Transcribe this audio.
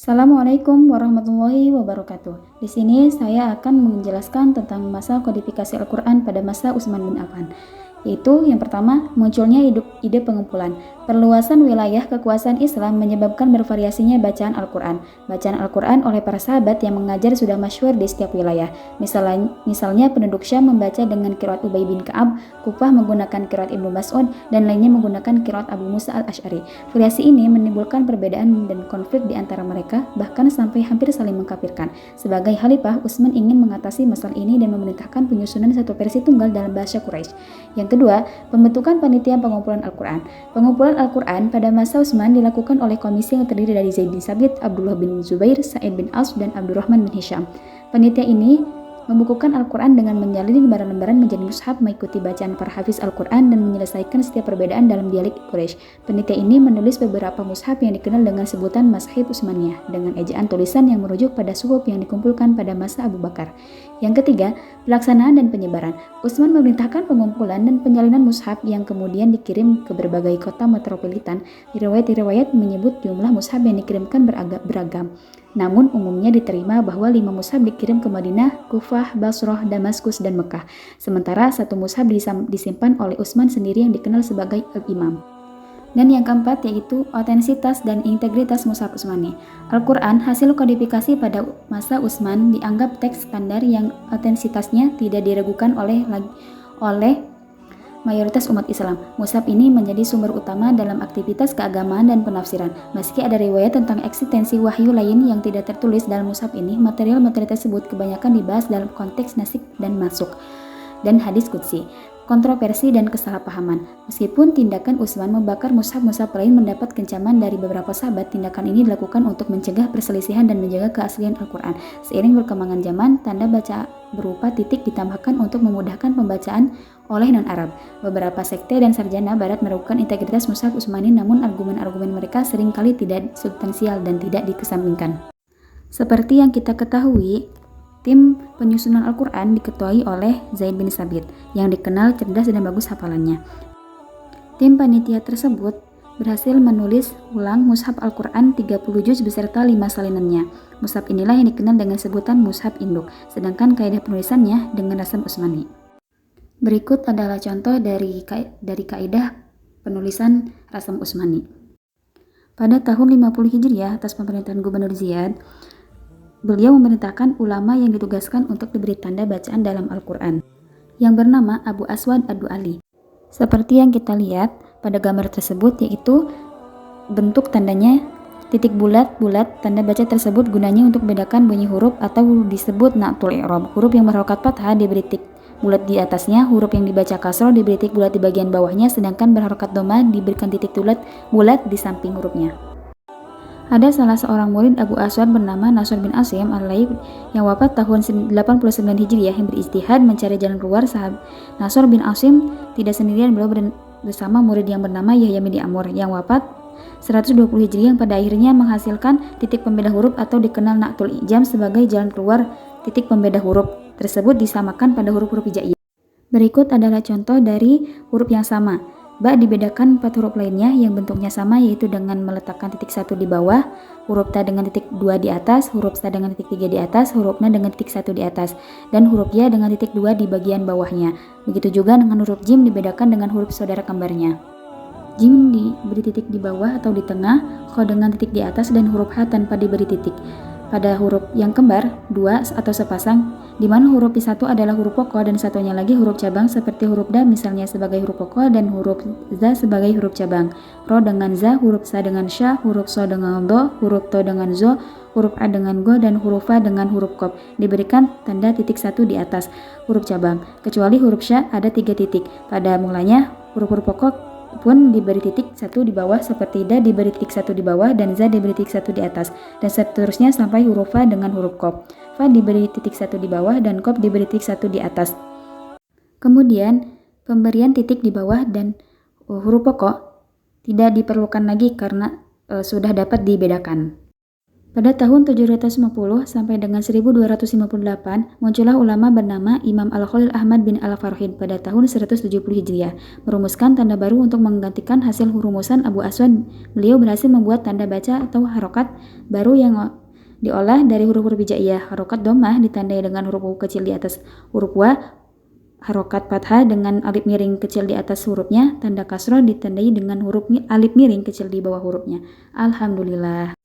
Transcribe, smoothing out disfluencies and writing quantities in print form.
Assalamualaikum warahmatullahi wabarakatuh. Di sini saya akan menjelaskan tentang masa kodifikasi Al-Quran pada masa Utsman bin Affan. Yaitu yang pertama, munculnya ide pengumpulan. Perluasan wilayah kekuasaan Islam menyebabkan bervariasinya bacaan Al-Quran. Bacaan Al-Quran oleh para sahabat yang mengajar sudah masyhur di setiap wilayah. Misalnya penduduk Syam membaca dengan qiraat Ubay bin Ka'ab, Kufah menggunakan qiraat Ibnu Mas'ud, dan lainnya menggunakan qiraat Abu Musa al-Asy'ari. Variasi ini menimbulkan perbedaan dan konflik di antara mereka, bahkan sampai hampir saling mengkafirkan. Sebagai khalifah, Utsman ingin mengatasi masalah ini dan memerintahkan penyusunan satu versi tunggal dalam bahasa Quraisy. Yang kedua, pembentukan panitia pengumpulan Al-Quran. Pengumpulan Al-Quran pada masa Utsman dilakukan oleh komisi yang terdiri dari Zaid bin Sabit, Abdullah bin Zubair, Sa'id bin As, dan Abdurrahman bin Hisham. Panitia ini membukukan Al-Quran dengan menyalin lembaran-lembaran menjadi mushaf, mengikuti bacaan para hafiz Al-Quran, dan menyelesaikan setiap perbedaan dalam dialek Quraisy. Panitia ini menulis beberapa mushaf yang dikenal dengan sebutan Mashaf Utsmaniyah, dengan ejaan tulisan yang merujuk pada suhuf yang dikumpulkan pada masa Abu Bakar. Yang ketiga, pelaksanaan dan penyebaran. Utsman memerintahkan pengumpulan dan penyalinan mushaf yang kemudian dikirim ke berbagai kota metropolitan. Riwayat-riwayat menyebut jumlah mushaf yang dikirimkan beragam. Namun umumnya diterima bahwa 5 mushaf dikirim ke Madinah, Kufah, Basrah, Damaskus, dan Mekah. Sementara 1 mushaf disimpan oleh Utsman sendiri yang dikenal sebagai Al-Imam. Dan yang keempat yaitu otentisitas dan integritas mushaf Utsmani. Al-Quran hasil kodifikasi pada masa Utsman dianggap teks standar yang otentisitasnya tidak diragukan oleh mayoritas umat Islam. Mushaf ini menjadi sumber utama dalam aktivitas keagamaan dan penafsiran. Meski ada riwayat tentang eksistensi wahyu lain yang tidak tertulis dalam mushaf ini, materi-materi tersebut kebanyakan dibahas dalam konteks nasik dan masuk dan hadis qudsi. Kontroversi dan kesalahpahaman. Meskipun tindakan Utsman membakar mushaf-mushaf lain mendapat kencaman dari beberapa sahabat, tindakan ini dilakukan untuk mencegah perselisihan dan menjaga keaslian Al-Quran. Seiring perkembangan zaman, tanda baca berupa titik ditambahkan untuk memudahkan pembacaan oleh non-Arab. Beberapa sekte dan sarjana barat meragukan integritas mushaf Utsmani, namun argumen-argumen mereka seringkali tidak substansial dan tidak dikesampingkan. Seperti yang kita ketahui, tim penyusunan Al-Quran diketuai oleh Zaid bin Sabit, yang dikenal cerdas dan bagus hafalannya. Tim panitia tersebut berhasil menulis ulang mushaf Al-Quran 30 juz beserta 5 salinannya. Mushaf inilah yang dikenal dengan sebutan mushaf induk, sedangkan kaidah penulisannya dengan rasam Utsmani. Berikut adalah contoh dari kaidah penulisan rasam Utsmani. Pada tahun 50 Hijriah, atas pemerintahan Gubernur Ziyad, beliau memerintahkan ulama yang ditugaskan untuk diberi tanda bacaan dalam Al-Quran, yang bernama Abu Aswad Ad-Du'ali. Seperti yang kita lihat pada gambar tersebut, yaitu bentuk tandanya titik bulat-bulat. Tanda baca tersebut gunanya untuk membedakan bunyi huruf atau disebut naqtul i'rab. Huruf yang berharokat fathah diberi titik bulat di atasnya, huruf yang dibaca kasroh diberi titik bulat di bagian bawahnya, sedangkan berharokat dhamma diberikan titik bulat di samping hurufnya. Ada salah seorang murid Abu Aswad bernama Nasr bin Asim al-Laib yang wafat tahun 89 Hijriah yang berijtihad mencari jalan keluar. Sahabat Nasr bin Asim tidak sendirian, beliau bersama murid yang bernama Yahya bin Amr yang wafat 120 Hijriah yang pada akhirnya menghasilkan titik pembeda huruf atau dikenal naqtul ijam sebagai jalan keluar. Titik pembeda huruf tersebut disamakan pada huruf-huruf hijaiyah. Berikut adalah contoh dari huruf yang sama. Ba dibedakan 4 huruf lainnya yang bentuknya sama, yaitu dengan meletakkan titik 1 di bawah, huruf ta dengan titik 2 di atas, huruf sa dengan titik 3 di atas, huruf na dengan titik 1 di atas, dan huruf ya dengan titik 2 di bagian bawahnya. Begitu juga dengan huruf jim dibedakan dengan huruf saudara kembarnya. Jim diberi titik di bawah atau di tengah, kho dengan titik di atas, dan huruf ha tanpa diberi titik. Pada huruf yang kembar, 2 atau sepasang, di mana huruf P1 adalah huruf pokok dan satunya lagi huruf cabang seperti huruf da misalnya sebagai huruf pokok dan huruf za sebagai huruf cabang. Ro dengan za, huruf sa dengan sya, huruf so dengan do, huruf to dengan zo, huruf a dengan go, dan huruf fa dengan huruf kof. Diberikan tanda titik 1 di atas huruf cabang. Kecuali huruf sya ada 3 titik. Pada mulanya huruf-huruf pokok pun diberi titik 1 di bawah, seperti da diberi titik 1 di bawah dan za diberi titik 1 di atas, dan seterusnya sampai huruf fa dengan huruf kof. Fa diberi titik 1 di bawah dan kof diberi titik 1 di atas. Kemudian pemberian titik di bawah dan huruf pokok tidak diperlukan lagi karena sudah dapat dibedakan. Pada tahun 750 sampai dengan 1258, muncullah ulama bernama Imam Al-Khalil Ahmad bin Al-Farhid pada tahun 170 Hijriah, merumuskan tanda baru untuk menggantikan hasil rumusan Abu Aswad. Beliau berhasil membuat tanda baca atau harokat baru yang diolah dari huruf-huruf hijaiyah. Harokat dhammah ditandai dengan huruf kecil di atas huruf wa, harokat fathah dengan alif miring kecil di atas hurufnya, tanda kasroh ditandai dengan huruf alif miring kecil di bawah hurufnya. Alhamdulillah.